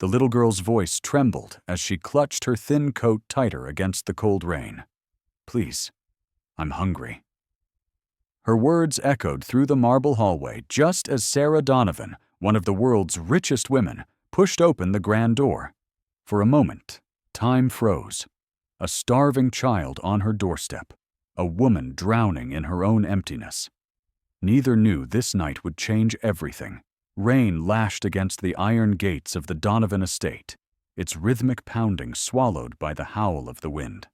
The little girl's voice trembled as she clutched her thin coat tighter against the cold rain. "Please, I'm hungry." Her words echoed through the marble hallway just as Sarah Donovan, one of the world's richest women, pushed open the grand door. For a moment, time froze. A starving child on her doorstep, a woman drowning in her own emptiness. Neither knew this night would change everything. Rain lashed against the iron gates of the Donovan estate, its rhythmic pounding swallowed by the howl of the wind.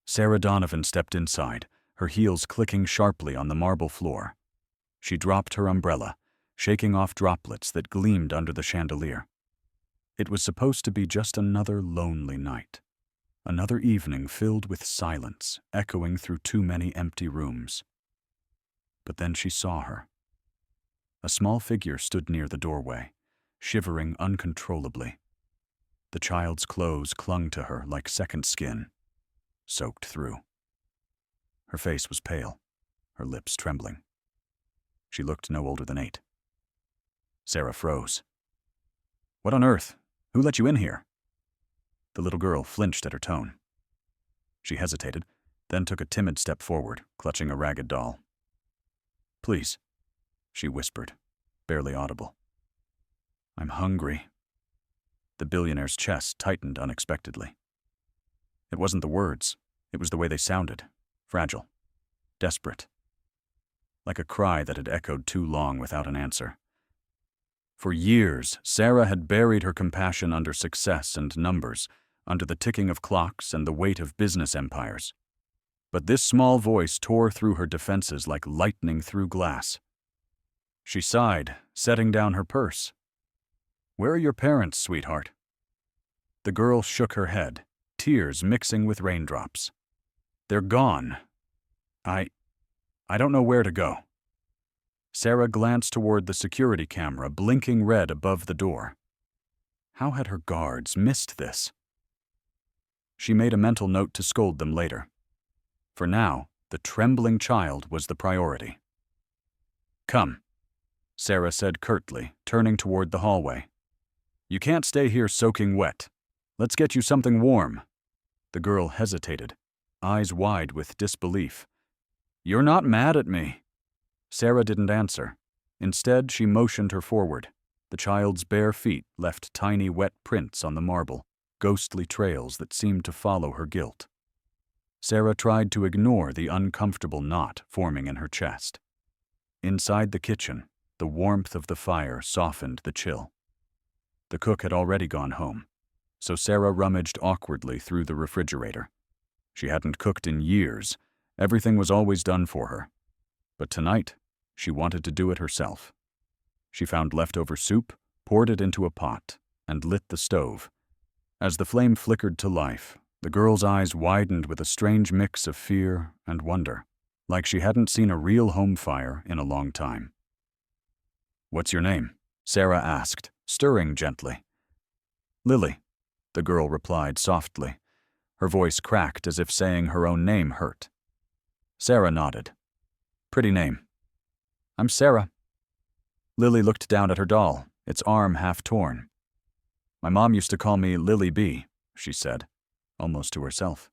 Sarah Donovan stepped inside, her heels clicking sharply on the marble floor. She dropped her umbrella, shaking off droplets that gleamed under the chandelier. It was supposed to be just another lonely night, another evening filled with silence echoing through too many empty rooms. But then she saw her. A small figure stood near the doorway, shivering uncontrollably. The child's clothes clung to her like second skin, soaked through. Her face was pale, her lips trembling. She looked no older than 8. Sarah froze. "What on earth? Who let you in here?" The little girl flinched at her tone. She hesitated, then took a timid step forward, clutching a ragged doll. "Please," she whispered, barely audible. "I'm hungry." The billionaire's chest tightened unexpectedly. It wasn't the words, it was the way they sounded, fragile, desperate. Like a cry that had echoed too long without an answer. For years, Sarah had buried her compassion under success and numbers, under the ticking of clocks and the weight of business empires. But this small voice tore through her defenses like lightning through glass. She sighed, setting down her purse. "Where are your parents, sweetheart?" The girl shook her head, tears mixing with raindrops. "They're gone. I don't know where to go." Sarah glanced toward the security camera blinking red above the door. How had her guards missed this? She made a mental note to scold them later. For now, the trembling child was the priority. "Come," Sarah said curtly, turning toward the hallway. "You can't stay here soaking wet. Let's get you something warm." The girl hesitated, eyes wide with disbelief. "You're not mad at me." Sarah didn't answer. Instead, she motioned her forward. The child's bare feet left tiny wet prints on the marble, ghostly trails that seemed to follow her guilt. Sarah tried to ignore the uncomfortable knot forming in her chest. Inside the kitchen, the warmth of the fire softened the chill. The cook had already gone home, so Sarah rummaged awkwardly through the refrigerator. She hadn't cooked in years. Everything was always done for her. But tonight, she wanted to do it herself. She found leftover soup, poured it into a pot, and lit the stove. As the flame flickered to life, the girl's eyes widened with a strange mix of fear and wonder, like she hadn't seen a real home fire in a long time. "What's your name?" Sarah asked, stirring gently. "Lily," the girl replied softly. Her voice cracked as if saying her own name hurt. Sarah nodded. "Pretty name." "I'm Sarah." Lily looked down at her doll, its arm half torn. "My mom used to call me Lily B," she said, almost to herself.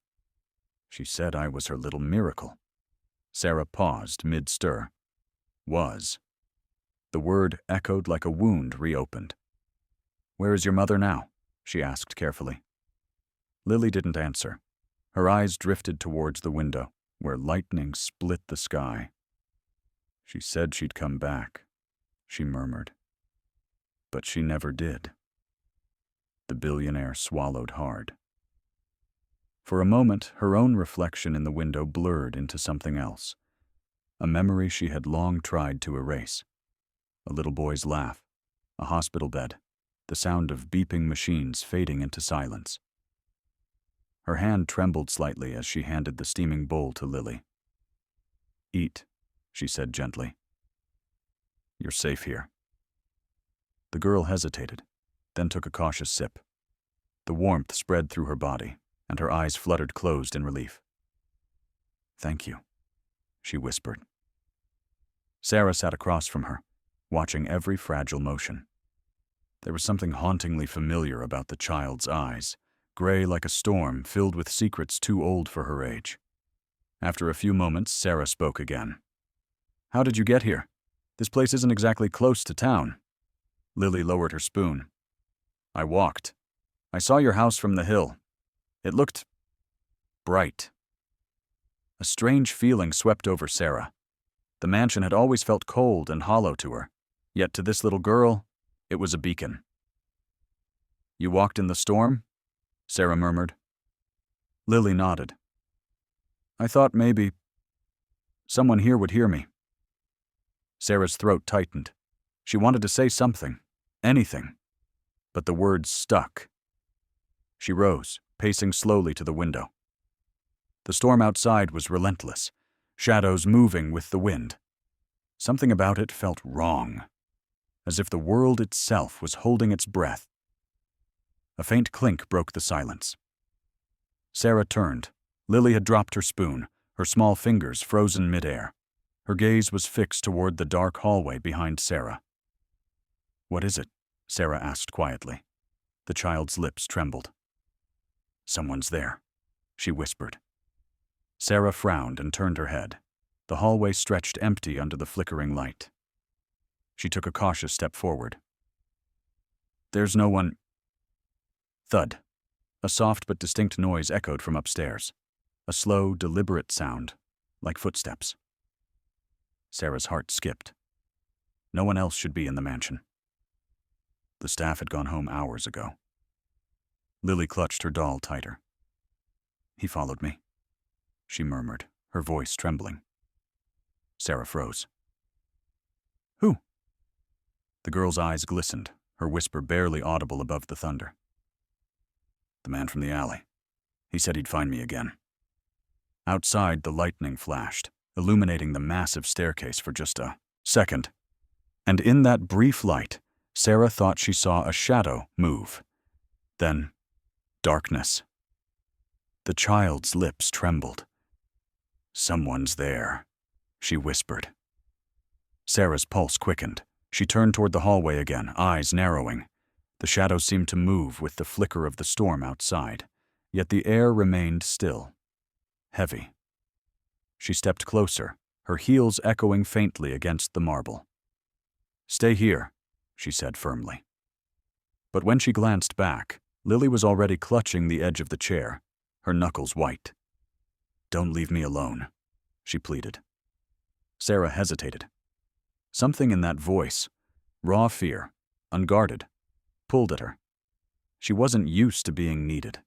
She said I was her little miracle. Sarah paused mid-stir. Was. The word echoed like a wound reopened. "Where is your mother now?" she asked carefully. Lily didn't answer. Her eyes drifted towards the window, where lightning split the sky. "She said she'd come back," she murmured. "But she never did." The billionaire swallowed hard. For a moment, her own reflection in the window blurred into something else, a memory she had long tried to erase. A little boy's laugh, a hospital bed, the sound of beeping machines fading into silence. Her hand trembled slightly as she handed the steaming bowl to Lily. "Eat," she said gently. "You're safe here." The girl hesitated, then took a cautious sip. The warmth spread through her body, and her eyes fluttered closed in relief. "Thank you," she whispered. Sarah sat across from her, watching every fragile motion. There was something hauntingly familiar about the child's eyes, gray like a storm, filled with secrets too old for her age. After a few moments, Sarah spoke again. "How did you get here? This place isn't exactly close to town." Lily lowered her spoon. "I walked. I saw your house from the hill. It looked bright." A strange feeling swept over Sarah. The mansion had always felt cold and hollow to her, yet to this little girl, it was a beacon. "You walked in the storm?" Sarah murmured. Lily nodded. "I thought maybe someone here would hear me." Sarah's throat tightened. She wanted to say something, anything, but the words stuck. She rose, pacing slowly to the window. The storm outside was relentless, shadows moving with the wind. Something about it felt wrong, as if the world itself was holding its breath. A faint clink broke the silence. Sarah turned. Lily had dropped her spoon, her small fingers frozen midair. Her gaze was fixed toward the dark hallway behind Sarah. "What is it?" Sarah asked quietly. The child's lips trembled. "Someone's there," she whispered. Sarah frowned and turned her head. The hallway stretched empty under the flickering light. She took a cautious step forward. "There's no one." Thud. A soft but distinct noise echoed from upstairs. A slow, deliberate sound, like footsteps. Sarah's heart skipped. No one else should be in the mansion. The staff had gone home hours ago. Lily clutched her doll tighter. "He followed me," she murmured, her voice trembling. Sarah froze. "Who?" The girl's eyes glistened, her whisper barely audible above the thunder. "The man from the alley. He said he'd find me again." Outside, the lightning flashed, illuminating the massive staircase for just a second. And in that brief light, Sarah thought she saw a shadow move. Then, darkness. The child's lips trembled. "Someone's there," she whispered. Sarah's pulse quickened. She turned toward the hallway again, eyes narrowing. The shadows seemed to move with the flicker of the storm outside, yet the air remained still, heavy. She stepped closer, her heels echoing faintly against the marble. "Stay here," she said firmly. But when she glanced back, Lily was already clutching the edge of the chair, her knuckles white. "Don't leave me alone," she pleaded. Sarah hesitated. Something in that voice, raw fear, unguarded, pulled at her. She wasn't used to being needed.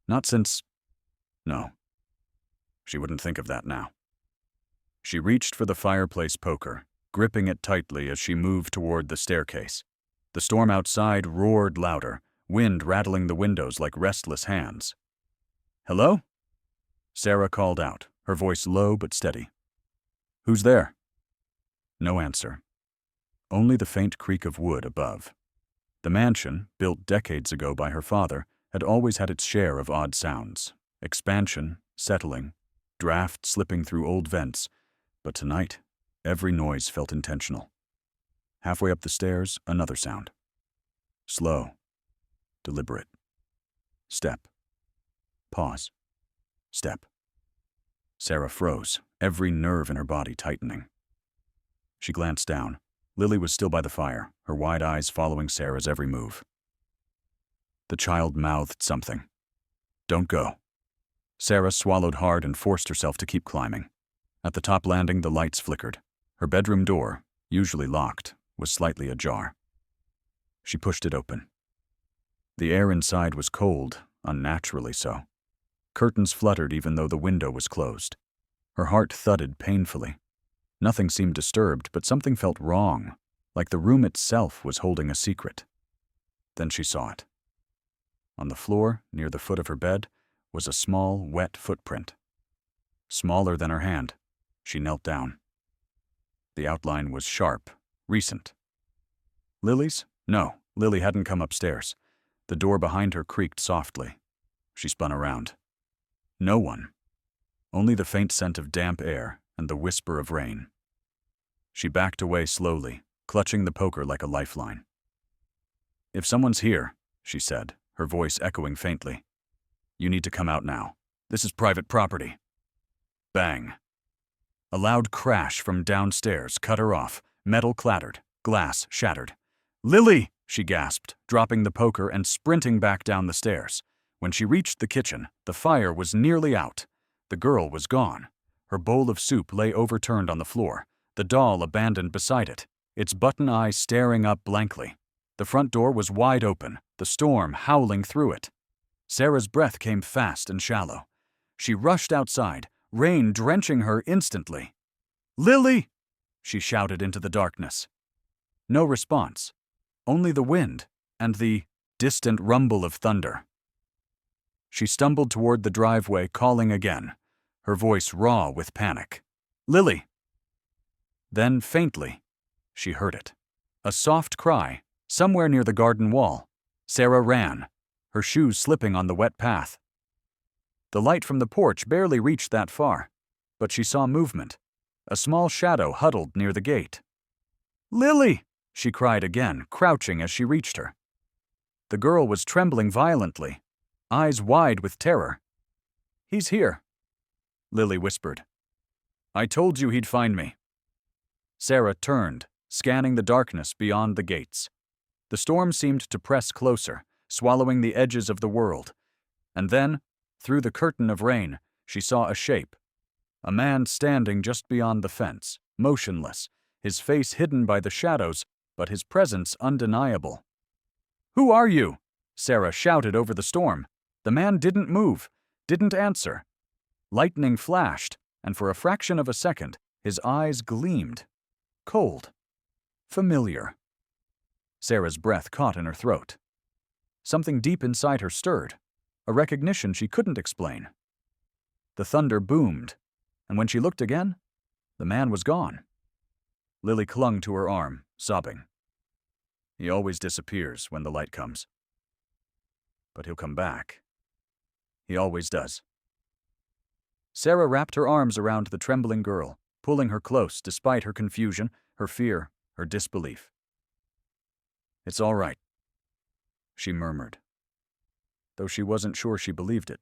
Not since... No. She wouldn't think of that now. She reached for the fireplace poker, gripping it tightly as she moved toward the staircase. The storm outside roared louder, wind rattling the windows like restless hands. "Hello?" Sarah called out, her voice low but steady. "Who's there?" No answer. Only the faint creak of wood above. The mansion, built decades ago by her father, had always had its share of odd sounds. Expansion, settling, draft slipping through old vents, but tonight, every noise felt intentional. Halfway up the stairs, another sound. Slow, deliberate. Step. Pause. Step. Sarah froze, every nerve in her body tightening. She glanced down. Lily was still by the fire, her wide eyes following Sarah's every move. The child mouthed something. "Don't go." Sarah swallowed hard and forced herself to keep climbing. At the top landing, the lights flickered. Her bedroom door, usually locked, was slightly ajar. She pushed it open. The air inside was cold, unnaturally so. Curtains fluttered even though the window was closed. Her heart thudded painfully. Nothing seemed disturbed, but something felt wrong, like the room itself was holding a secret. Then she saw it. On the floor, near the foot of her bed, was a small, wet footprint. Smaller than her hand. She knelt down. The outline was sharp, recent. Lily's? No, Lily hadn't come upstairs. The door behind her creaked softly. She spun around. No one. Only the faint scent of damp air and the whisper of rain. She backed away slowly, clutching the poker like a lifeline. "If someone's here," she said, her voice echoing faintly, "you need to come out now. This is private property." Bang. A loud crash from downstairs cut her off. Metal clattered, glass shattered. "Lily!" she gasped, dropping the poker and sprinting back down the stairs. When she reached the kitchen, the fire was nearly out. The girl was gone. Her bowl of soup lay overturned on the floor, the doll abandoned beside it, its button eyes staring up blankly. The front door was wide open, the storm howling through it. Sarah's breath came fast and shallow. She rushed outside, rain drenching her instantly. "Lily!" she shouted into the darkness. No response, only the wind and the distant rumble of thunder. She stumbled toward the driveway, calling again, her voice raw with panic. "Lily!" Then, faintly, she heard it. A soft cry, somewhere near the garden wall. Sarah ran, her shoes slipping on the wet path. The light from the porch barely reached that far, but she saw movement. A small shadow huddled near the gate. "Lily!" she cried again, crouching as she reached her. The girl was trembling violently, eyes wide with terror. "He's here," Lily whispered. "I told you he'd find me." Sarah turned, scanning the darkness beyond the gates. The storm seemed to press closer, swallowing the edges of the world. And then, through the curtain of rain, she saw a shape. A man standing just beyond the fence, motionless, his face hidden by the shadows, but his presence undeniable. "Who are you?" Sarah shouted over the storm. The man didn't move, didn't answer. Lightning flashed, and for a fraction of a second, his eyes gleamed. Cold. Familiar. Sarah's breath caught in her throat. Something deep inside her stirred, a recognition she couldn't explain. The thunder boomed, and when she looked again, the man was gone. Lily clung to her arm, sobbing. "He always disappears when the light comes. But he'll come back. He always does." Sarah wrapped her arms around the trembling girl, pulling her close despite her confusion, her fear, her disbelief. "It's all right," she murmured, though she wasn't sure she believed it.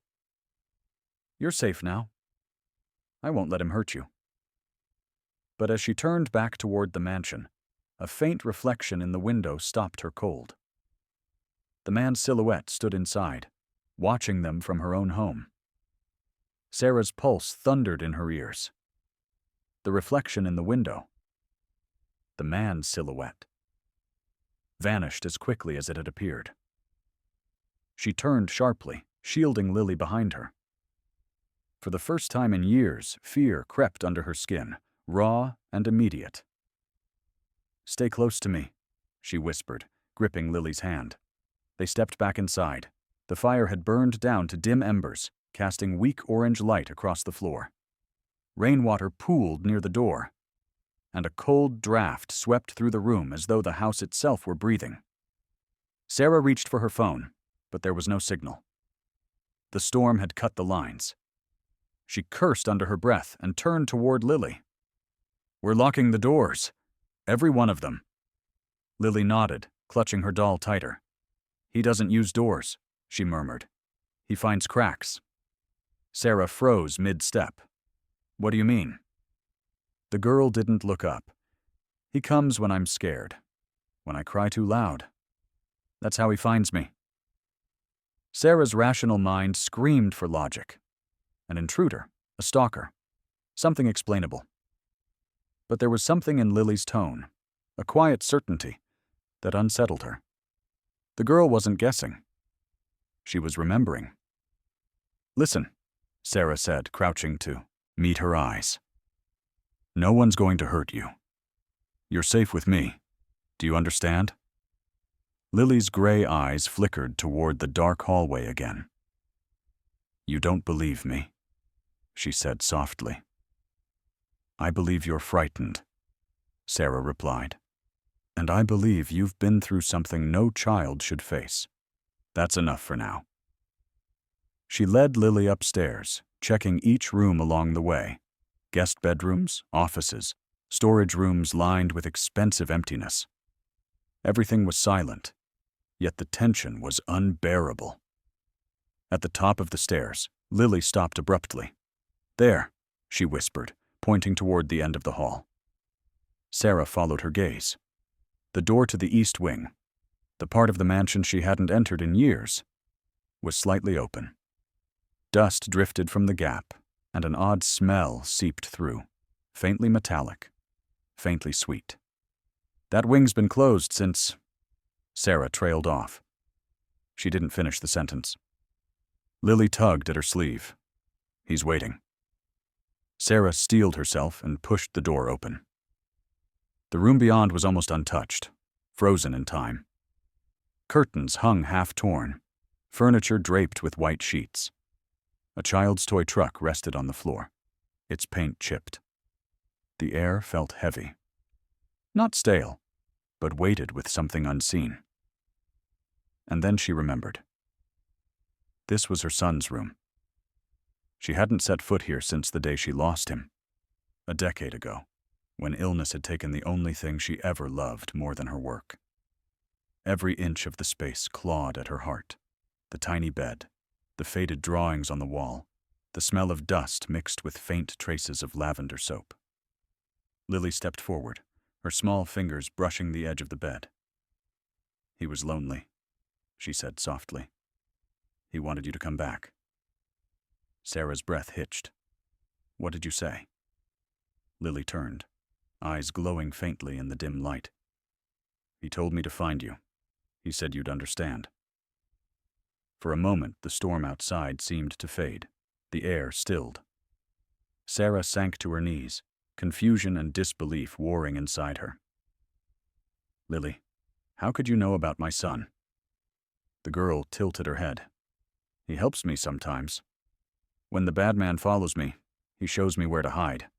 "You're safe now. I won't let him hurt you." But as she turned back toward the mansion, a faint reflection in the window stopped her cold. The man's silhouette stood inside, watching them from her own home. Sarah's pulse thundered in her ears. The reflection in the window, the man's silhouette, vanished as quickly as it had appeared. She turned sharply, shielding Lily behind her. For the first time in years, fear crept under her skin, raw and immediate. "Stay close to me," she whispered, gripping Lily's hand. They stepped back inside. The fire had burned down to dim embers, casting weak orange light across the floor. Rainwater pooled near the door, and a cold draft swept through the room as though the house itself were breathing. Sarah reached for her phone, but there was no signal. The storm had cut the lines. She cursed under her breath and turned toward Lily. "We're locking the doors. Every one of them." Lily nodded, clutching her doll tighter. "He doesn't use doors," she murmured. "He finds cracks." Sarah froze mid-step. "What do you mean?" The girl didn't look up. "He comes when I'm scared. When I cry too loud. That's how he finds me." Sarah's rational mind screamed for logic. An intruder, a stalker, something explainable. But there was something in Lily's tone, a quiet certainty, that unsettled her. The girl wasn't guessing. She was remembering. "Listen," Sarah said, crouching to meet her eyes. "No one's going to hurt you. You're safe with me. Do you understand?" Lily's gray eyes flickered toward the dark hallway again. "You don't believe me," she said softly. "I believe you're frightened," Sarah replied. "And I believe you've been through something no child should face. That's enough for now." She led Lily upstairs, checking each room along the way. Guest bedrooms, offices, storage rooms lined with expensive emptiness. Everything was silent, yet the tension was unbearable. At the top of the stairs, Lily stopped abruptly. "There," she whispered, pointing toward the end of the hall. Sarah followed her gaze. The door to the east wing, the part of the mansion she hadn't entered in years, was slightly open. Dust drifted from the gap, and an odd smell seeped through, faintly metallic, faintly sweet. "That wing's been closed since—" Sarah trailed off. She didn't finish the sentence. Lily tugged at her sleeve. "He's waiting." Sarah steeled herself and pushed the door open. The room beyond was almost untouched, frozen in time. Curtains hung half-torn, furniture draped with white sheets. A child's toy truck rested on the floor, its paint chipped. The air felt heavy. Not stale, but weighted with something unseen. And then she remembered. This was her son's room. She hadn't set foot here since the day she lost him, a decade ago, when illness had taken the only thing she ever loved more than her work. Every inch of the space clawed at her heart. The tiny bed, the faded drawings on the wall, the smell of dust mixed with faint traces of lavender soap. Lily stepped forward, her small fingers brushing the edge of the bed. "He was lonely," she said softly. "He wanted you to come back." Sarah's breath hitched. "What did you say?" Lily turned, eyes glowing faintly in the dim light. "He told me to find you. He said you'd understand." For a moment, the storm outside seemed to fade. The air stilled. Sarah sank to her knees, confusion and disbelief warring inside her. "Lily, how could you know about my son?" The girl tilted her head. "He helps me sometimes. When the bad man follows me, he shows me where to hide."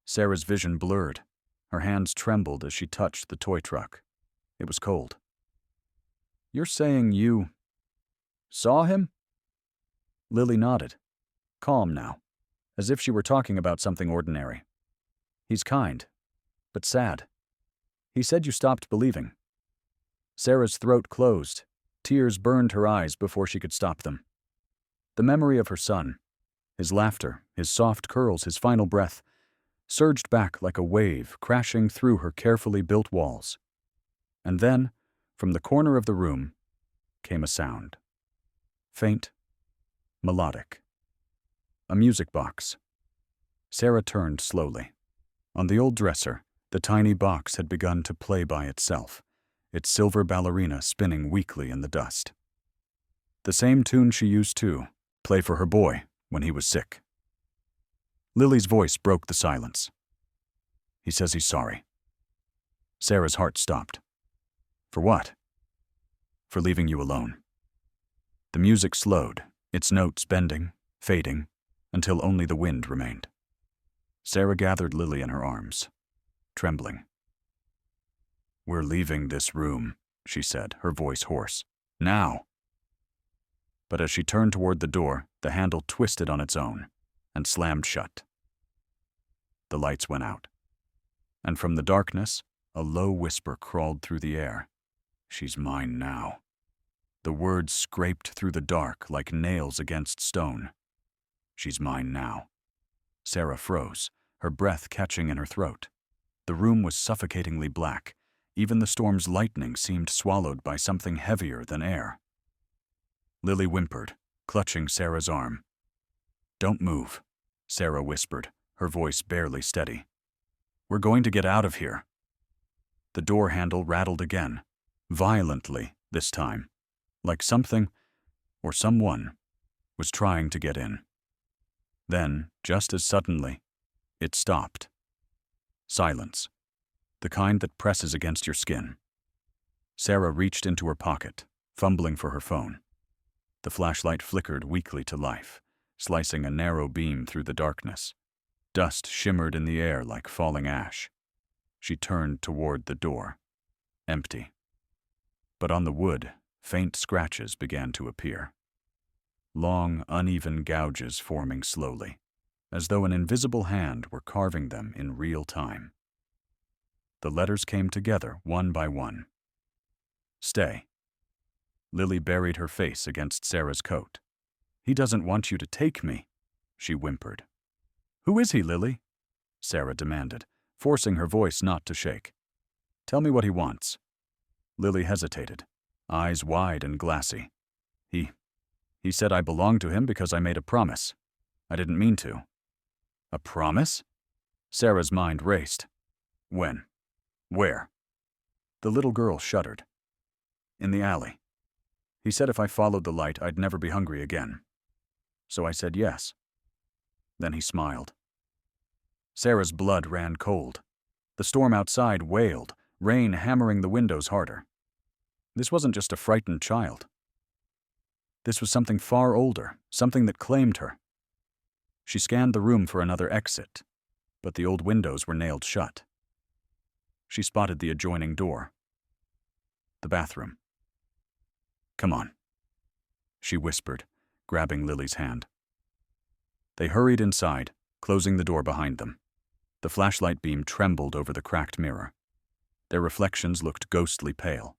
Sarah's vision blurred. Her hands trembled as she touched the toy truck. It was cold. "You're saying you saw him?" Lily nodded, calm now, as if she were talking about something ordinary. "He's kind, but sad. He said you stopped believing." Sarah's throat closed. Tears burned her eyes before she could stop them. The memory of her son, his laughter, his soft curls, his final breath, surged back like a wave crashing through her carefully built walls. And then, from the corner of the room, came a sound. Faint, melodic. A music box. Sarah turned slowly. On the old dresser, the tiny box had begun to play by itself, its silver ballerina spinning weakly in the dust. The same tune she used to play for her boy when he was sick. Lily's voice broke the silence. "He says he's sorry." Sarah's heart stopped. "For what?" "For leaving you alone." The music slowed, its notes bending, fading, until only the wind remained. Sarah gathered Lily in her arms, trembling. "We're leaving this room," she said, her voice hoarse. "Now." But as she turned toward the door, the handle twisted on its own and slammed shut. The lights went out, and from the darkness, a low whisper crawled through the air. "She's mine now." The words scraped through the dark like nails against stone. "She's mine now." Sarah froze, her breath catching in her throat. The room was suffocatingly black. Even the storm's lightning seemed swallowed by something heavier than air. Lily whimpered, clutching Sarah's arm. "Don't move," Sarah whispered, her voice barely steady. "We're going to get out of here." The door handle rattled again, violently this time, like something, or someone, was trying to get in. Then, just as suddenly, it stopped. Silence. The kind that presses against your skin. Sarah reached into her pocket, fumbling for her phone. The flashlight flickered weakly to life, slicing a narrow beam through the darkness. Dust shimmered in the air like falling ash. She turned toward the door. Empty. But on the wood, faint scratches began to appear. Long, uneven gouges forming slowly, as though an invisible hand were carving them in real time. The letters came together one by one. "Stay," Lily buried her face against Sarah's coat. "He doesn't want you to take me," she whimpered. "Who is he, Lily?" Sarah demanded, forcing her voice not to shake. "Tell me what he wants." Lily hesitated, eyes wide and glassy. He said I belonged to him because I made a promise. I didn't mean to." "A promise?" Sarah's mind raced. "When? Where?" The little girl shuddered. "In the alley. He said if I followed the light, I'd never be hungry again. So I said yes." Then he smiled. Sarah's blood ran cold. The storm outside wailed, rain hammering the windows harder. This wasn't just a frightened child. This was something far older, something that claimed her. She scanned the room for another exit, but the old windows were nailed shut. She spotted the adjoining door. The bathroom. "Come on," she whispered, grabbing Lily's hand. They hurried inside, closing the door behind them. The flashlight beam trembled over the cracked mirror. Their reflections looked ghostly pale.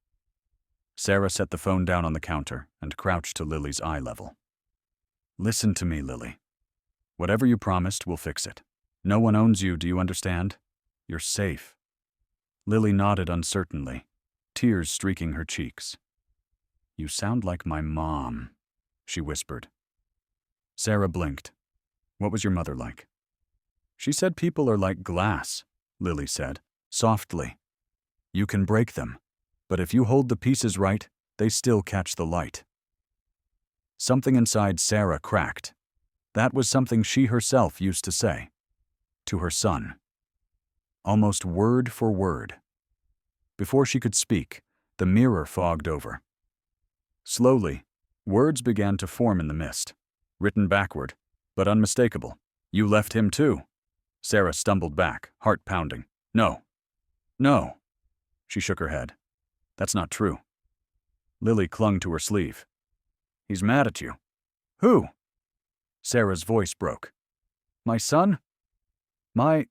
Sarah set the phone down on the counter and crouched to Lily's eye level. "Listen to me, Lily. Whatever you promised, we'll fix it. No one owns you, do you understand? You're safe." Lily nodded uncertainly, tears streaking her cheeks. "You sound like my mom," she whispered. Sarah blinked. "What was your mother like?" "She said people are like glass," Lily said, softly. "You can break them, but if you hold the pieces right, they still catch the light." Something inside Sarah cracked. That was something she herself used to say. To her son. Almost word for word. Before she could speak, the mirror fogged over. Slowly, words began to form in the mist, written backward, but unmistakable. "You left him too." Sarah stumbled back, heart pounding. "No. No." She shook her head. "That's not true." Lily clung to her sleeve. "He's mad at you." "Who?" Sarah's voice broke. "My son? My—"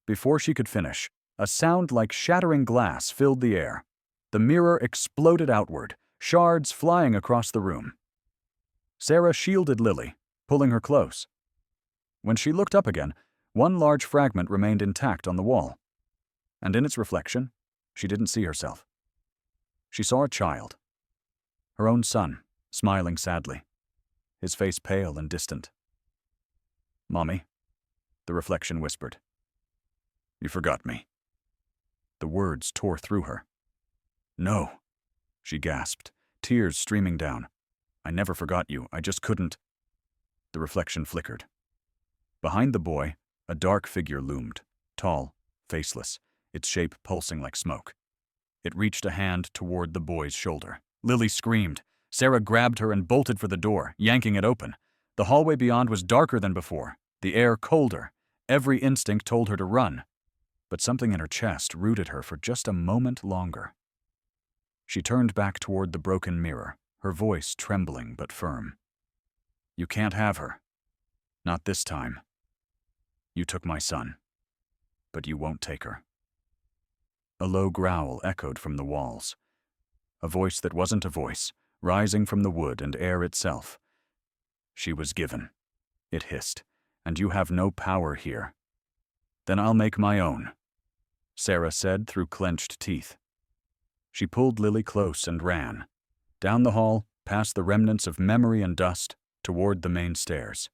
Before she could finish, a sound like shattering glass filled the air. The mirror exploded outward, shards flying across the room. Sarah shielded Lily, pulling her close. When she looked up again, one large fragment remained intact on the wall. And in its reflection, she didn't see herself. She saw a child. Her own son, smiling sadly, his face pale and distant. "Mommy," the reflection whispered. "You forgot me." The words tore through her. "No," she gasped, tears streaming down. "I never forgot you, I just couldn't." The reflection flickered. Behind the boy, a dark figure loomed, tall, faceless, its shape pulsing like smoke. It reached a hand toward the boy's shoulder. Lily screamed. Sarah grabbed her and bolted for the door, yanking it open. The hallway beyond was darker than before, the air colder. Every instinct told her to run. But something in her chest rooted her for just a moment longer. She turned back toward the broken mirror, her voice trembling but firm. "You can't have her. Not this time. You took my son, but you won't take her." A low growl echoed from the walls. A voice that wasn't a voice, rising from the wood and air itself. "She was given," it hissed, "and you have no power here." "Then I'll make my own," Sarah said through clenched teeth. She pulled Lily close and ran. Down the hall, past the remnants of memory and dust, toward the main stairs.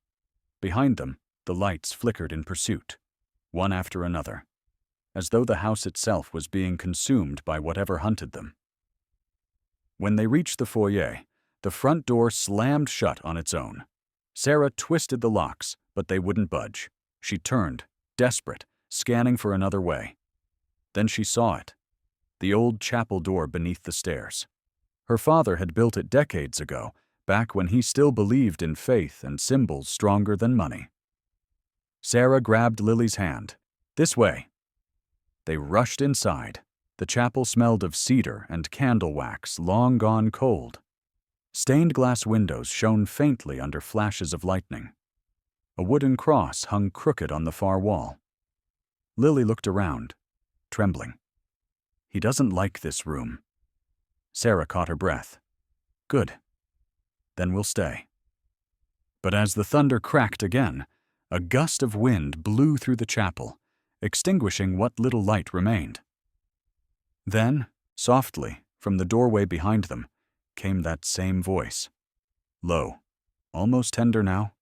Behind them, the lights flickered in pursuit, one after another, as though the house itself was being consumed by whatever hunted them. When they reached the foyer, the front door slammed shut on its own. Sarah twisted the locks, but they wouldn't budge. She turned, desperate, scanning for another way. Then she saw it. The old chapel door beneath the stairs. Her father had built it decades ago, back when he still believed in faith and symbols stronger than money. Sarah grabbed Lily's hand. "This way." They rushed inside. The chapel smelled of cedar and candle wax long gone cold. Stained glass windows shone faintly under flashes of lightning. A wooden cross hung crooked on the far wall. Lily looked around, trembling. "He doesn't like this room." Sarah caught her breath. Good. Then we'll stay. But as the thunder cracked again, a gust of wind blew through the chapel, extinguishing what little light remained. Then, softly, from the doorway behind them, came that same voice. Low, almost tender now.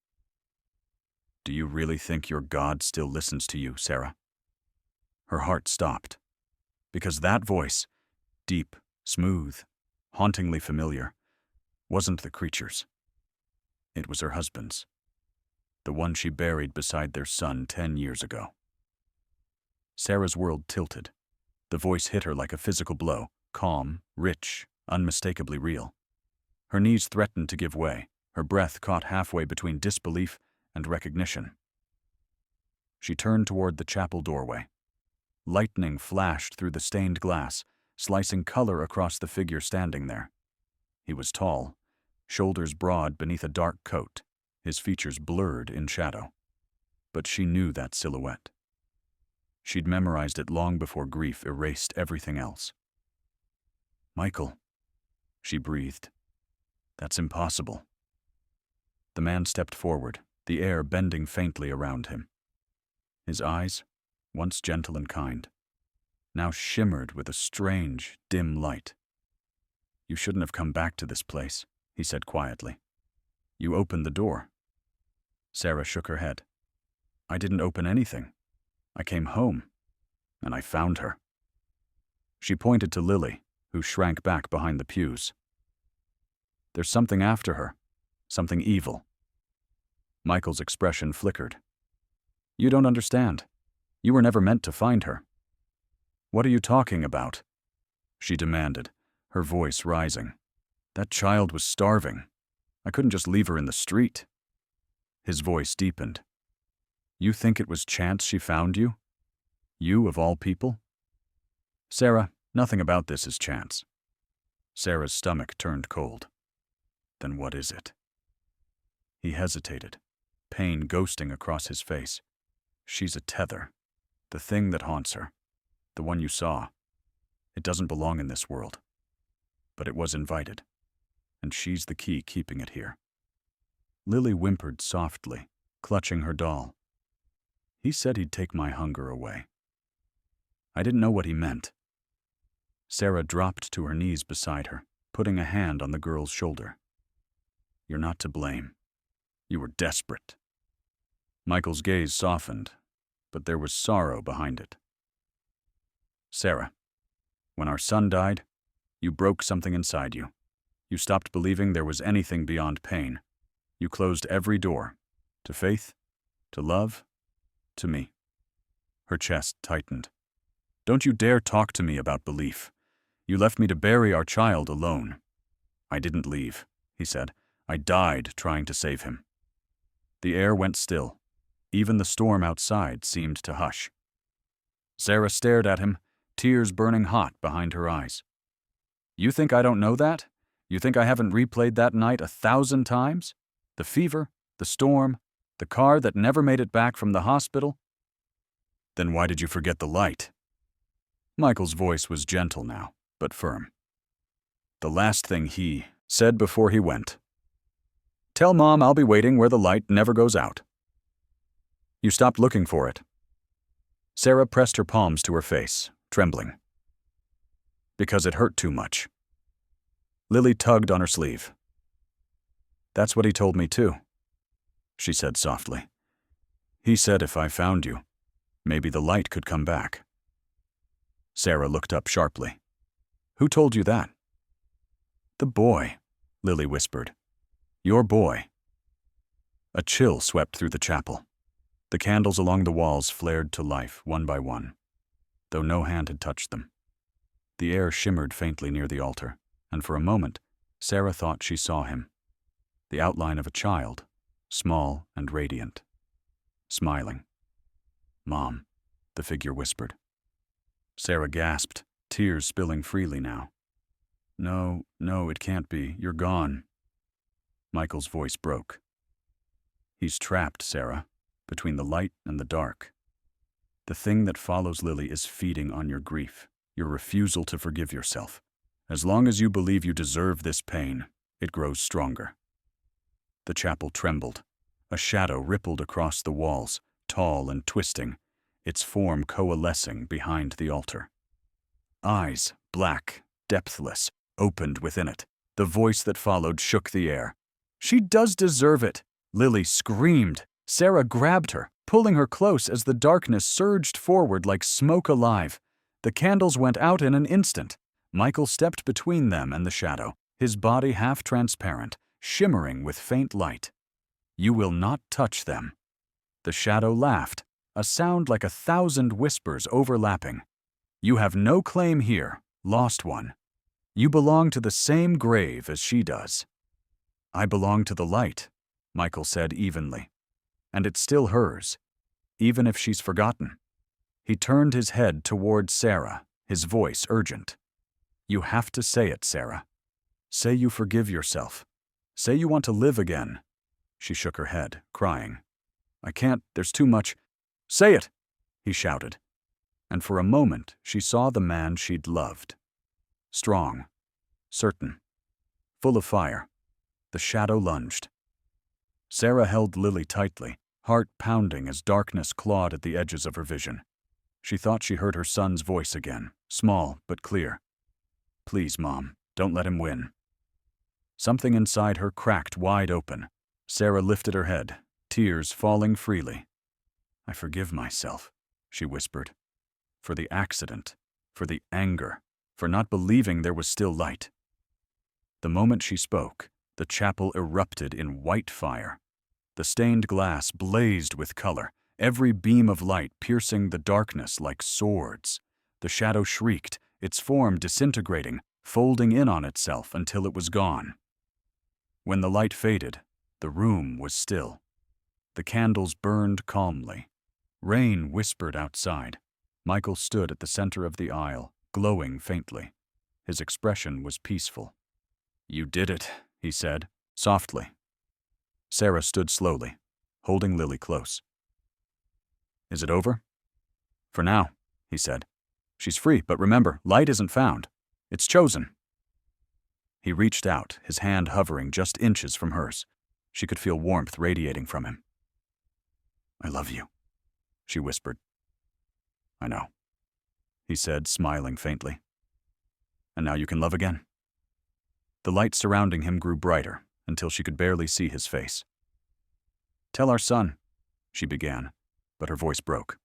Do you really think your God still listens to you, Sarah? Her heart stopped, because that voice, deep, smooth, hauntingly familiar, wasn't the creature's. It was her husband's, the one she buried beside their son 10 years ago. Sarah's world tilted. The voice hit her like a physical blow, calm, rich, unmistakably real. Her knees threatened to give way, her breath caught halfway between disbelief and recognition. She turned toward the chapel doorway. Lightning flashed through the stained glass, slicing color across the figure standing there. He was tall, shoulders broad beneath a dark coat, his features blurred in shadow. But she knew that silhouette. She'd memorized it long before grief erased everything else. Michael, she breathed. That's impossible. The man stepped forward, the air bending faintly around him. His eyes, once gentle and kind, now shimmered with a strange, dim light. You shouldn't have come back to this place, he said quietly. You opened the door. Sarah shook her head. I didn't open anything. I came home, and I found her. She pointed to Lily, who shrank back behind the pews. There's something after her, something evil. Michael's expression flickered. You don't understand. You were never meant to find her. What are you talking about? She demanded, her voice rising. That child was starving. I couldn't just leave her in the street. His voice deepened. You think it was chance she found you? You of all people? Sarah, nothing about this is chance. Sarah's stomach turned cold. Then what is it? He hesitated, pain ghosting across his face. She's a tether, the thing that haunts her, the one you saw. It doesn't belong in this world. But it was invited, and she's the key keeping it here. Lily whimpered softly, clutching her doll. He said he'd take my hunger away. I didn't know what he meant. Sarah dropped to her knees beside her, putting a hand on the girl's shoulder. You're not to blame. You were desperate. Michael's gaze softened, but there was sorrow behind it. Sarah, when our son died, you broke something inside you. You stopped believing there was anything beyond pain. You closed every door, to faith, to love, to me. Her chest tightened. Don't you dare talk to me about belief. You left me to bury our child alone. I didn't leave, he said. I died trying to save him. The air went still. Even the storm outside seemed to hush. Sarah stared at him, tears burning hot behind her eyes. You think I don't know that? You think I haven't replayed that night 1,000 times? The fever, the storm, the car that never made it back from the hospital? Then why did you forget the light? Michael's voice was gentle now, but firm. The last thing he said before he went. Tell Mom I'll be waiting where the light never goes out. You stopped looking for it. Sarah pressed her palms to her face, trembling. Because it hurt too much. Lily tugged on her sleeve. That's what he told me too, she said softly. He said if I found you, maybe the light could come back. Sarah looked up sharply. Who told you that? The boy, Lily whispered. Your boy. A chill swept through the chapel. The candles along the walls flared to life one by one, though no hand had touched them. The air shimmered faintly near the altar, and for a moment, Sarah thought she saw him. The outline of a child, small and radiant, smiling. Mom, the figure whispered. Sarah gasped, tears spilling freely now. No, it can't be. You're gone. Michael's voice broke. He's trapped, Sarah, between the light and the dark. The thing that follows Lily is feeding on your grief, your refusal to forgive yourself. As long as you believe you deserve this pain, It grows stronger. The chapel trembled. A shadow rippled across the walls, tall and twisting, its form coalescing behind the altar. Eyes, black, depthless, opened within it. The voice that followed shook the air. "She does deserve it!" Lily screamed. Sarah grabbed her, pulling her close as the darkness surged forward like smoke alive. The candles went out in an instant. Michael stepped between them and the shadow, his body half transparent, shimmering with faint light. "You will not touch them." The shadow laughed, a sound like 1,000 whispers overlapping. "You have no claim here, lost one. You belong to the same grave as she does." "I belong to the light," Michael said evenly. "And it's still hers, even if she's forgotten." He turned his head toward Sarah, his voice urgent. "You have to say it, Sarah. Say you forgive yourself. Say you want to live again." She shook her head, crying. "I can't, there's too much." "Say it!" he shouted. And for a moment she saw the man she'd loved. Strong, certain, full of fire. The shadow lunged. Sarah held Lily tightly, heart pounding as darkness clawed at the edges of her vision. She thought she heard her son's voice again, small but clear. "Please, Mom, don't let him win." Something inside her cracked wide open. Sarah lifted her head, tears falling freely. "I forgive myself," she whispered. "For the accident, for the anger, for not believing there was still light." The moment she spoke, the chapel erupted in white fire. The stained glass blazed with color, every beam of light piercing the darkness like swords. The shadow shrieked, its form disintegrating, folding in on itself until it was gone. When the light faded, the room was still. The candles burned calmly. Rain whispered outside. Michael stood at the center of the aisle, glowing faintly. His expression was peaceful. "You did it," he said, softly. Sarah stood slowly, holding Lily close. "Is it over?" "For now," he said. "She's free, but remember, light isn't found. It's chosen." He reached out, his hand hovering just inches from hers. She could feel warmth radiating from him. "I love you," she whispered. "I know," he said, smiling faintly. "And now you can love again." The light surrounding him grew brighter, until she could barely see his face. "Tell our son," she began, but her voice broke.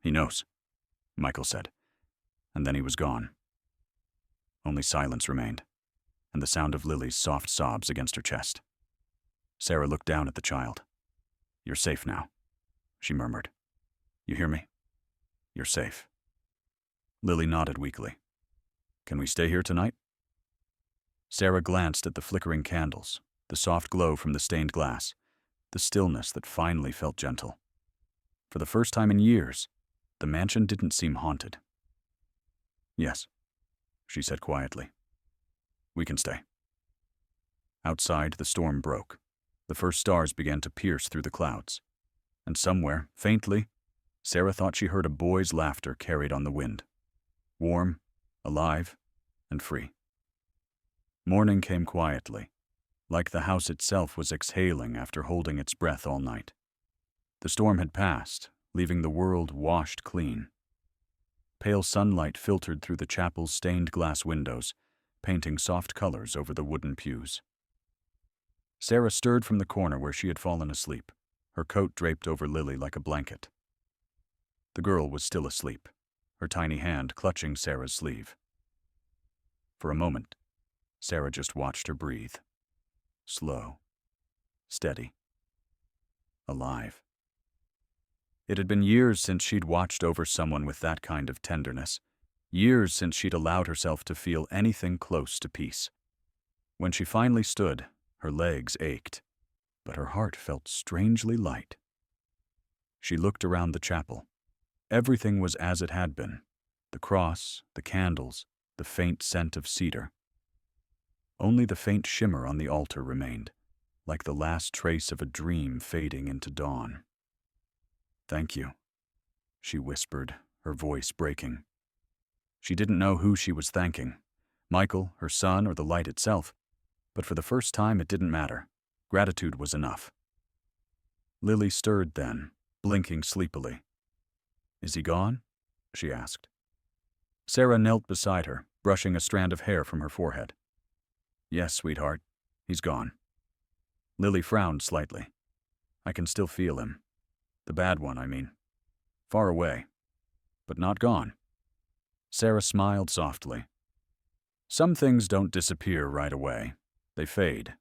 "He knows," Michael said, and then he was gone. Only silence remained, and the sound of Lily's soft sobs against her chest. Sarah looked down at the child. "You're safe now," she murmured. "You hear me? You're safe." Lily nodded weakly. "Can we stay here tonight?" Sarah glanced at the flickering candles, the soft glow from the stained glass, the stillness that finally felt gentle. For the first time in years, the mansion didn't seem haunted. "Yes," she said quietly. "We can stay." Outside, the storm broke. The first stars began to pierce through the clouds. And somewhere, faintly, Sarah thought she heard a boy's laughter carried on the wind. Warm, alive, and free. Morning came quietly, like the house itself was exhaling after holding its breath all night. The storm had passed, leaving the world washed clean. Pale sunlight filtered through the chapel's stained glass windows, painting soft colors over the wooden pews. Sarah stirred from the corner where she had fallen asleep, her coat draped over Lily like a blanket. The girl was still asleep, her tiny hand clutching Sarah's sleeve. For a moment, Sarah just watched her breathe. Slow, steady, alive. It had been years since she'd watched over someone with that kind of tenderness, years since she'd allowed herself to feel anything close to peace. When she finally stood, her legs ached, but her heart felt strangely light. She looked around the chapel. Everything was as it had been: the cross, the candles, the faint scent of cedar. Only the faint shimmer on the altar remained, like the last trace of a dream fading into dawn. "Thank you," she whispered, her voice breaking. She didn't know who she was thanking, Michael, her son, or the light itself. But for the first time, it didn't matter. Gratitude was enough. Lily stirred then, blinking sleepily. "Is he gone?" she asked. Sarah knelt beside her, brushing a strand of hair from her forehead. "Yes, sweetheart, he's gone." Lily frowned slightly. "I can still feel him. The bad one, I mean. Far away, but not gone." Sarah smiled softly. "Some things don't disappear right away. They fade.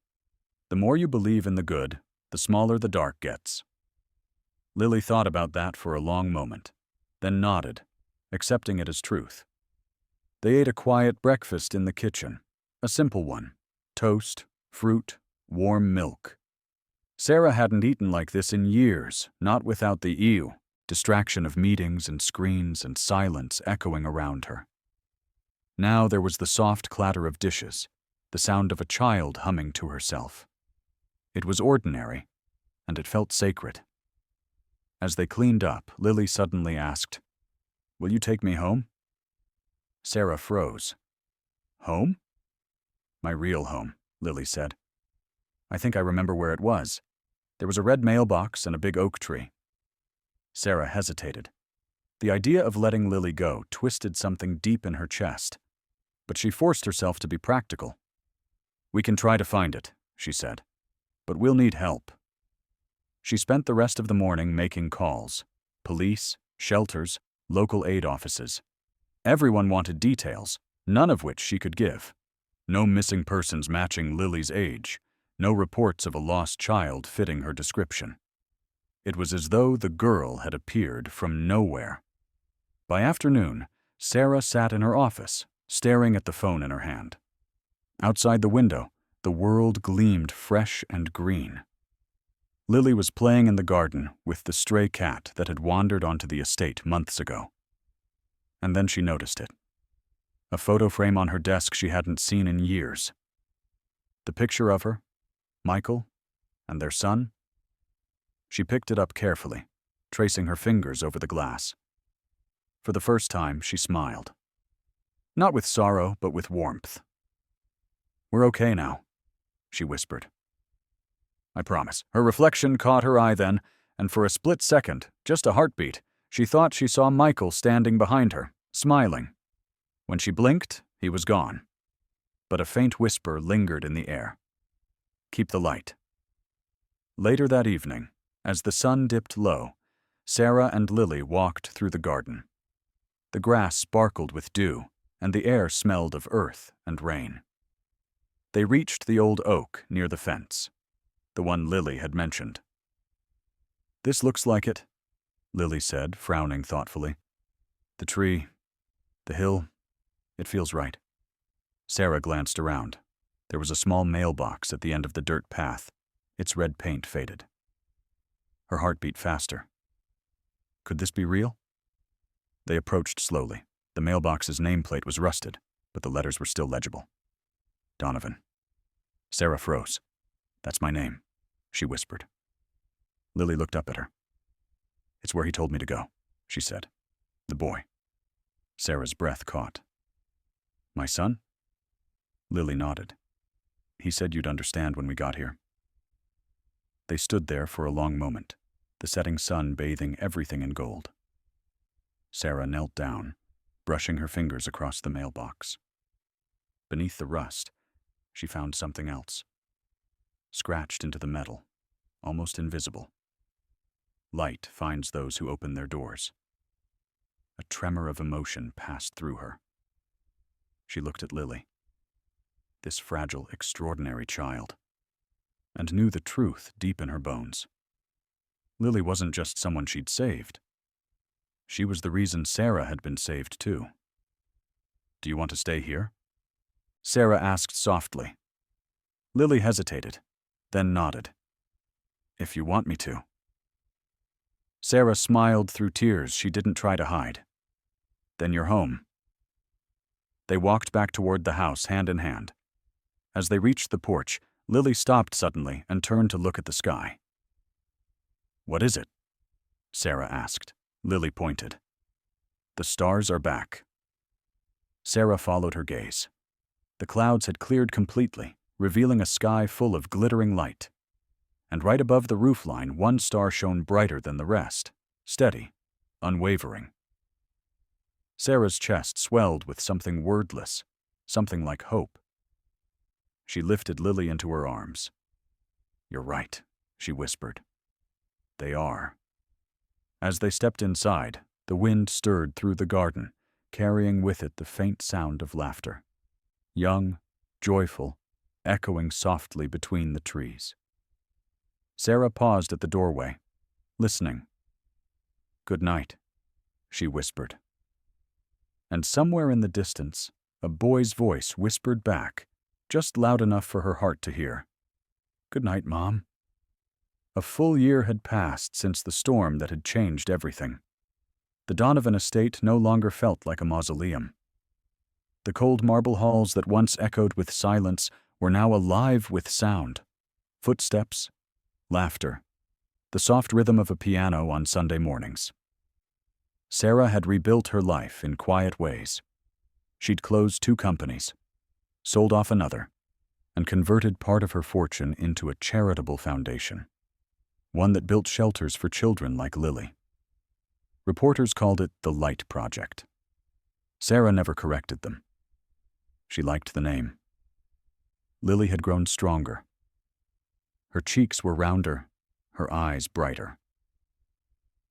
The more you believe in the good, the smaller the dark gets." Lily thought about that for a long moment, then nodded, accepting it as truth. They ate a quiet breakfast in the kitchen, a simple one: toast, fruit, warm milk. Sarah hadn't eaten like this in years, not without the distraction of meetings and screens and silence echoing around her. Now there was the soft clatter of dishes, the sound of a child humming to herself. It was ordinary, and it felt sacred. As they cleaned up, Lily suddenly asked, "Will you take me home?" Sarah froze. "Home?" "My real home," Lily said. "I think I remember where it was. There was a red mailbox and a big oak tree." Sarah hesitated. The idea of letting Lily go twisted something deep in her chest, but she forced herself to be practical. "We can try to find it," she said, "but we'll need help." She spent the rest of the morning making calls: police, shelters, local aid offices. Everyone wanted details, none of which she could give. No missing persons matching Lily's age, no reports of a lost child fitting her description. It was as though the girl had appeared from nowhere. By afternoon, Sarah sat in her office, staring at the phone in her hand. Outside the window, the world gleamed fresh and green. Lily was playing in the garden with the stray cat that had wandered onto the estate months ago. And then she noticed it. A photo frame on her desk she hadn't seen in years. The picture of her, Michael, and their son. She picked it up carefully, tracing her fingers over the glass. For the first time, she smiled. Not with sorrow, but with warmth. "We're okay now," she whispered. "I promise." Her reflection caught her eye then, and for a split second, just a heartbeat, she thought she saw Michael standing behind her, smiling. When she blinked, he was gone. But a faint whisper lingered in the air. "Keep the light." Later that evening, as the sun dipped low, Sarah and Lily walked through the garden. The grass sparkled with dew, and the air smelled of earth and rain. They reached the old oak near the fence, the one Lily had mentioned. "This looks like it," Lily said, frowning thoughtfully. "The tree, the hill, it feels right." Sarah glanced around. There was a small mailbox at the end of the dirt path, its red paint faded. Her heart beat faster. Could this be real? They approached slowly. The mailbox's nameplate was rusted, but the letters were still legible. "Donovan." Sarah froze. "That's my name," she whispered. Lily looked up at her. "It's where he told me to go," she said. "The boy." Sarah's breath caught. "My son?" Lily nodded. "He said you'd understand when we got here." They stood there for a long moment, the setting sun bathing everything in gold. Sarah knelt down, brushing her fingers across the mailbox. Beneath the rust, she found something else. Scratched into the metal, almost invisible. "Light finds those who open their doors." A tremor of emotion passed through her. She looked at Lily, this fragile, extraordinary child, and knew the truth deep in her bones. Lily wasn't just someone she'd saved. She was the reason Sarah had been saved too. "Do you want to stay here?" Sarah asked softly. Lily hesitated, then nodded. "If you want me to." Sarah smiled through tears she didn't try to hide. "Then you're home." They walked back toward the house hand in hand. As they reached the porch, Lily stopped suddenly and turned to look at the sky. "What is it?" Sarah asked. Lily pointed. "The stars are back." Sarah followed her gaze. The clouds had cleared completely, revealing a sky full of glittering light. And right above the roofline, one star shone brighter than the rest, steady, unwavering. Sarah's chest swelled with something wordless, something like hope. She lifted Lily into her arms. "You're right," she whispered. "They are." As they stepped inside, the wind stirred through the garden, carrying with it the faint sound of laughter. Young, joyful, echoing softly between the trees. Sarah paused at the doorway, listening. "Good night," she whispered. And somewhere in the distance, a boy's voice whispered back, just loud enough for her heart to hear. "Good night, Mom." A full year had passed since the storm that had changed everything. The Donovan estate no longer felt like a mausoleum. The cold marble halls that once echoed with silence were now alive with sound. Footsteps, laughter, the soft rhythm of a piano on Sunday mornings. Sarah had rebuilt her life in quiet ways. She'd closed 2 companies, sold off another, and converted part of her fortune into a charitable foundation, one that built shelters for children like Lily. Reporters called it the Light Project. Sarah never corrected them. She liked the name. Lily had grown stronger. Her cheeks were rounder, her eyes brighter.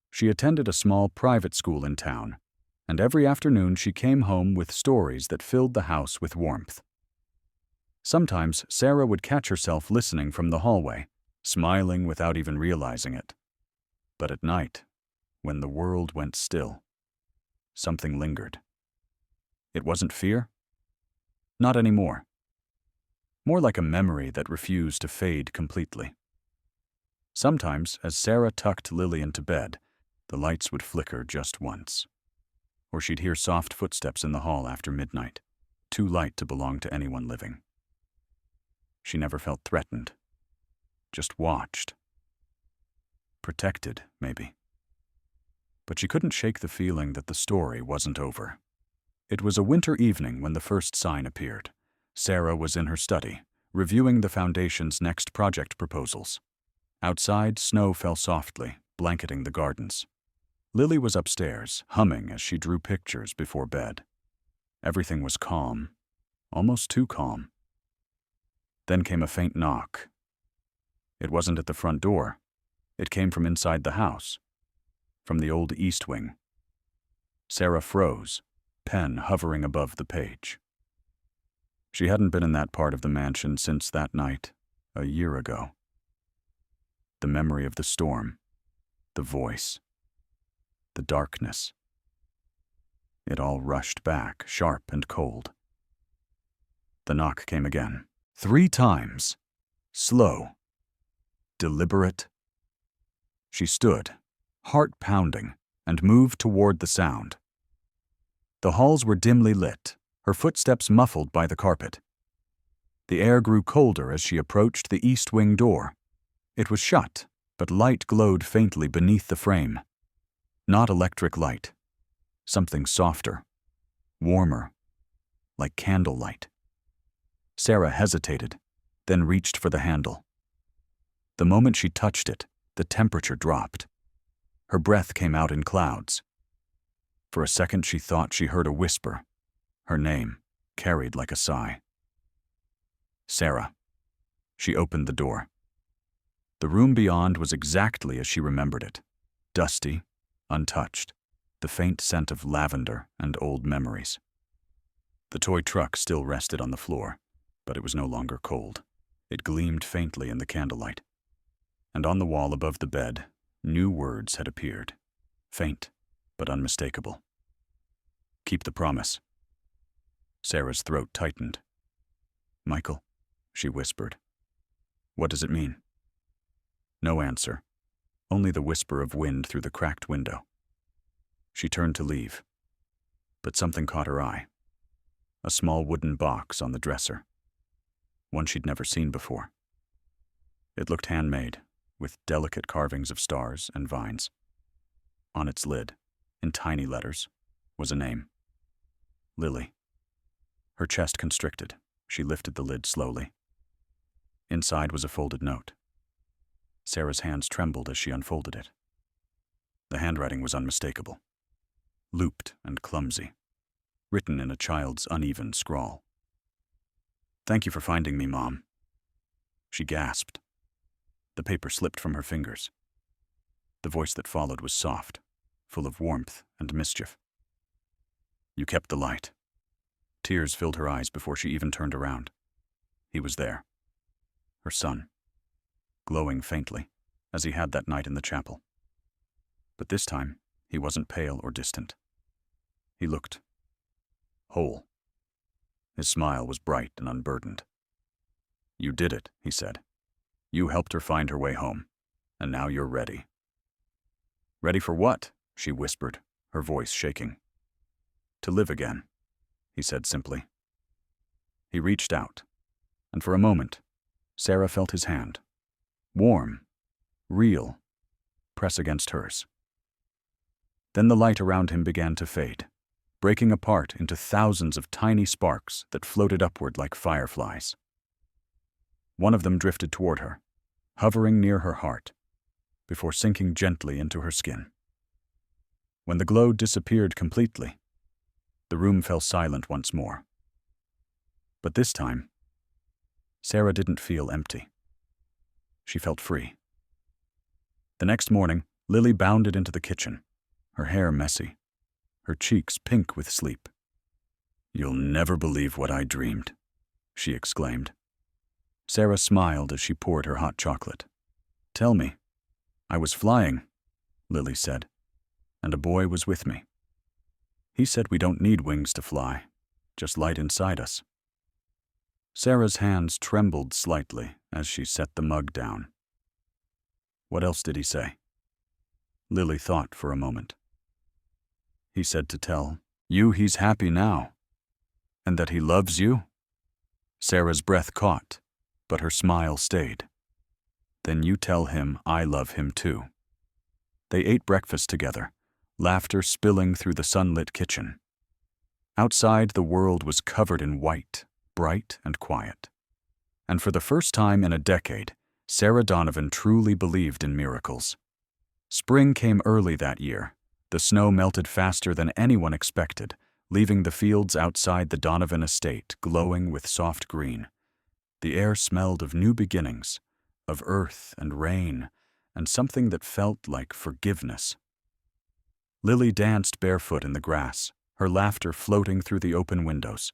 She attended a small private school in town, and every afternoon she came home with stories that filled the house with warmth. Sometimes Sarah would catch herself listening from the hallway, smiling without even realizing it. But at night, when the world went still, something lingered. It wasn't fear? Not anymore. More like a memory that refused to fade completely. Sometimes, as Sarah tucked Lily into bed, the lights would flicker just once. Or she'd hear soft footsteps in the hall after midnight, too light to belong to anyone living. She never felt threatened, just watched. Protected, maybe. But she couldn't shake the feeling that the story wasn't over. It was a winter evening when the first sign appeared. Sarah was in her study, reviewing the foundation's next project proposals. Outside, snow fell softly, blanketing the gardens. Lily was upstairs, humming as she drew pictures before bed. Everything was calm, almost too calm. Then came a faint knock. It wasn't at the front door. It came from inside the house, from the old east wing. Sarah froze, pen hovering above the page. She hadn't been in that part of the mansion since that night, a year ago. The memory of the storm, the voice, the darkness. It all rushed back, sharp and cold. The knock came again, 3 times, slow, deliberate. She stood, heart pounding, and moved toward the sound. The halls were dimly lit, her footsteps muffled by the carpet. The air grew colder as she approached the east wing door. It was shut, but light glowed faintly beneath the frame. Not electric light. Something softer, warmer, like candlelight. Sarah hesitated, then reached for the handle. The moment she touched it, the temperature dropped. Her breath came out in clouds. For a second she thought she heard a whisper, her name carried like a sigh. Sarah. She opened the door. The room beyond was exactly as she remembered it, dusty, untouched, the faint scent of lavender and old memories. The toy truck still rested on the floor, but it was no longer cold. It gleamed faintly in the candlelight. And on the wall above the bed, new words had appeared, faint but unmistakable. "Keep the promise." Sarah's throat tightened. "Michael," she whispered. "What does it mean?" No answer, only the whisper of wind through the cracked window. She turned to leave, but something caught her eye. A small wooden box on the dresser, one she'd never seen before. It looked handmade, with delicate carvings of stars and vines. On its lid, in tiny letters, was a name. Lily. Her chest constricted. She lifted the lid slowly. Inside was a folded note. Sarah's hands trembled as she unfolded it. The handwriting was unmistakable, looped and clumsy, written in a child's uneven scrawl. "Thank you for finding me, Mom." She gasped. The paper slipped from her fingers. The voice that followed was soft, full of warmth and mischief. "You kept the light." Tears filled her eyes before she even turned around. He was there. Her son, glowing faintly, as he had that night in the chapel. But this time, he wasn't pale or distant. He looked whole. His smile was bright and unburdened. "You did it," he said. "You helped her find her way home, and now you're ready." "Ready for what?" she whispered, her voice shaking. "To live again," he said simply. He reached out, and for a moment, Sarah felt his hand, warm, real, press against hers. Then the light around him began to fade, breaking apart into thousands of tiny sparks that floated upward like fireflies. One of them drifted toward her, hovering near her heart, before sinking gently into her skin. When the glow disappeared completely, the room fell silent once more. But this time, Sarah didn't feel empty. She felt free. The next morning, Lily bounded into the kitchen, her hair messy, her cheeks pink with sleep. "You'll never believe what I dreamed," she exclaimed. Sarah smiled as she poured her hot chocolate. "Tell me." "I was flying," Lily said, "and a boy was with me. He said we don't need wings to fly, just light inside us." Sarah's hands trembled slightly as she set the mug down. "What else did he say?" Lily thought for a moment. "He said to tell you he's happy now, and that he loves you." Sarah's breath caught, but her smile stayed. "Then you tell him I love him too." They ate breakfast together, laughter spilling through the sunlit kitchen. Outside, the world was covered in white, bright and quiet. And for the first time in a decade, Sarah Donovan truly believed in miracles. Spring came early that year. The snow melted faster than anyone expected, leaving the fields outside the Donovan estate glowing with soft green. The air smelled of new beginnings, of earth and rain, and something that felt like forgiveness. Lily danced barefoot in the grass, her laughter floating through the open windows.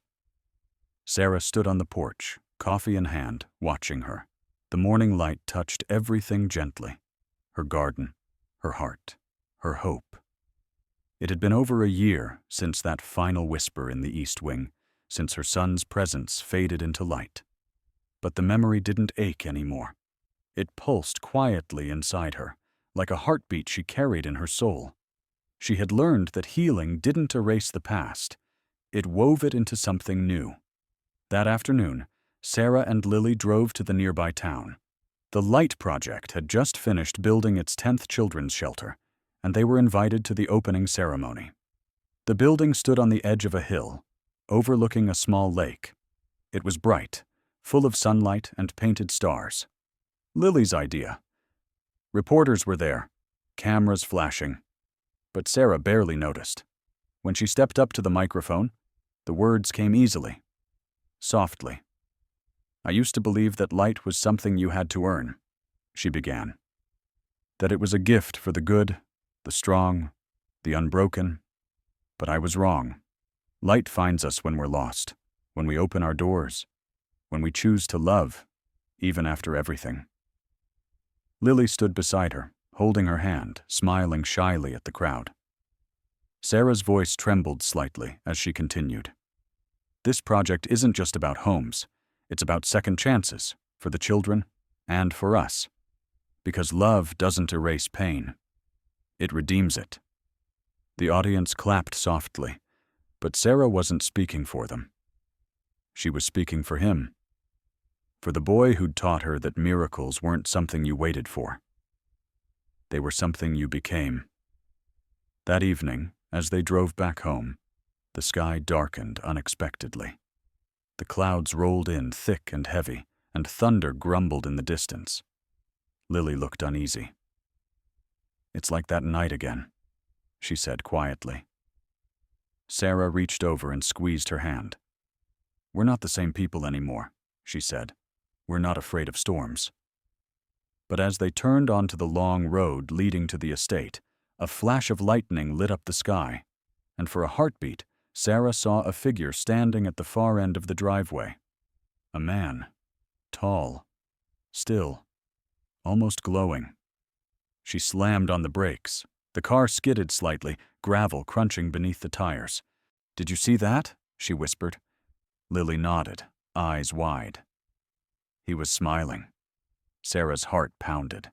Sarah stood on the porch, coffee in hand, watching her. The morning light touched everything gently. Her garden, her heart, her hope. It had been over a year since that final whisper in the East Wing, since her son's presence faded into light. But the memory didn't ache anymore. It pulsed quietly inside her, like a heartbeat she carried in her soul. She had learned that healing didn't erase the past. It wove it into something new. That afternoon, Sarah and Lily drove to the nearby town. The Light Project had just finished building its 10th children's shelter, and they were invited to the opening ceremony. The building stood on the edge of a hill, overlooking a small lake. It was bright, full of sunlight and painted stars. Lily's idea. Reporters were there, cameras flashing. But Sarah barely noticed. When she stepped up to the microphone, the words came easily, softly. "I used to believe that light was something you had to earn," she began. "That it was a gift for the good, the strong, the unbroken. But I was wrong. Light finds us when we're lost, when we open our doors, when we choose to love, even after everything." Lily stood beside her, holding her hand, smiling shyly at the crowd. Sarah's voice trembled slightly as she continued. "This project isn't just about homes. It's about second chances, for the children and for us. Because love doesn't erase pain. It redeems it." The audience clapped softly, but Sarah wasn't speaking for them. She was speaking for him. For the boy who'd taught her that miracles weren't something you waited for. They were something you became. That evening, as they drove back home, the sky darkened unexpectedly. The clouds rolled in thick and heavy and thunder grumbled in the distance. Lily looked uneasy. "It's like that night again," she said quietly. Sarah reached over and squeezed her hand. "We're not the same people anymore," she said. "We're not afraid of storms." But as they turned onto the long road leading to the estate, a flash of lightning lit up the sky, and for a heartbeat, Sarah saw a figure standing at the far end of the driveway. A man, tall, still, almost glowing. She slammed on the brakes. The car skidded slightly, gravel crunching beneath the tires. "Did you see that?" she whispered. Lily nodded, eyes wide. He was smiling. Sarah's heart pounded.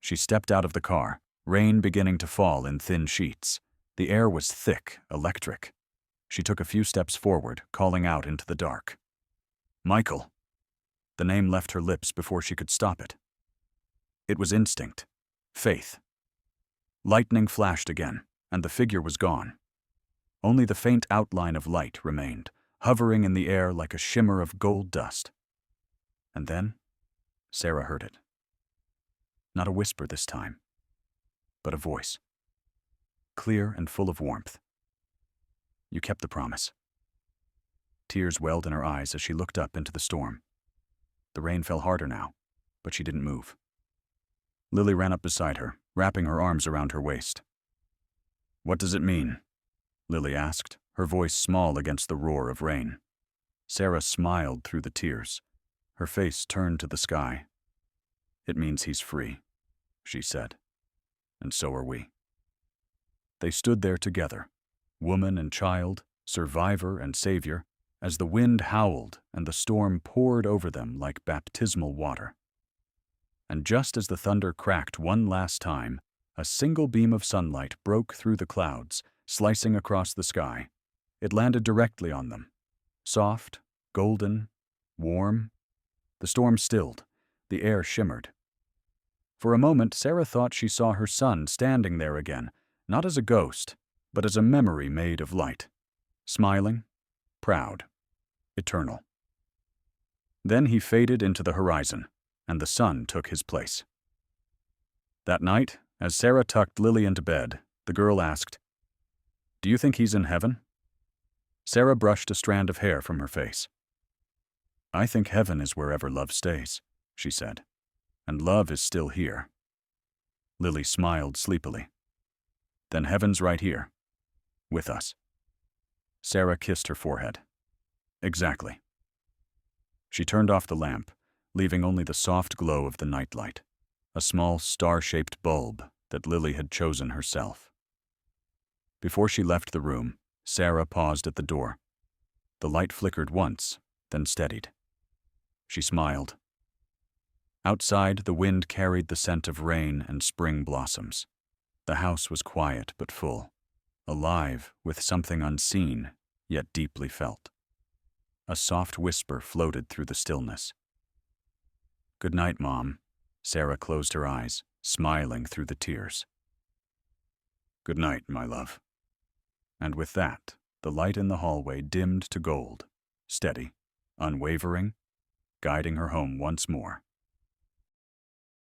She stepped out of the car, rain beginning to fall in thin sheets. The air was thick, electric. She took a few steps forward, calling out into the dark. "Michael." The name left her lips before she could stop it. It was instinct. Faith. Lightning flashed again, and the figure was gone. Only the faint outline of light remained, hovering in the air like a shimmer of gold dust. And then, Sarah heard it. Not a whisper this time, but a voice. Clear and full of warmth. "You kept the promise." Tears welled in her eyes as she looked up into the storm. The rain fell harder now, but she didn't move. Lily ran up beside her, wrapping her arms around her waist. "What does it mean?" Lily asked, her voice small against the roar of rain. Sarah smiled through the tears. Her face turned to the sky. "It means he's free," she said. "And so are we." They stood there together, woman and child, survivor and savior, as the wind howled and the storm poured over them like baptismal water. And just as the thunder cracked one last time, a single beam of sunlight broke through the clouds, slicing across the sky. It landed directly on them. Soft, golden, warm. The storm stilled. The air shimmered. For a moment, Sarah thought she saw her son standing there again, not as a ghost, but as a memory made of light. Smiling, proud, eternal. Then he faded into the horizon, and the sun took his place. That night, as Sarah tucked Lily into bed, the girl asked, "Do you think he's in heaven?" Sarah brushed a strand of hair from her face. "I think heaven is wherever love stays," she said, "and love is still here." Lily smiled sleepily. "Then heaven's right here, with us." Sarah kissed her forehead. "Exactly." She turned off the lamp, leaving only the soft glow of the nightlight, a small star-shaped bulb that Lily had chosen herself. Before she left the room, Sarah paused at the door. The light flickered once, then steadied. She smiled. Outside, the wind carried the scent of rain and spring blossoms. The house was quiet but full, alive with something unseen, yet deeply felt. A soft whisper floated through the stillness. "Good night, Mom." Sarah closed her eyes, smiling through the tears. "Good night, my love." And with that, the light in the hallway dimmed to gold, steady, unwavering, guiding her home once more.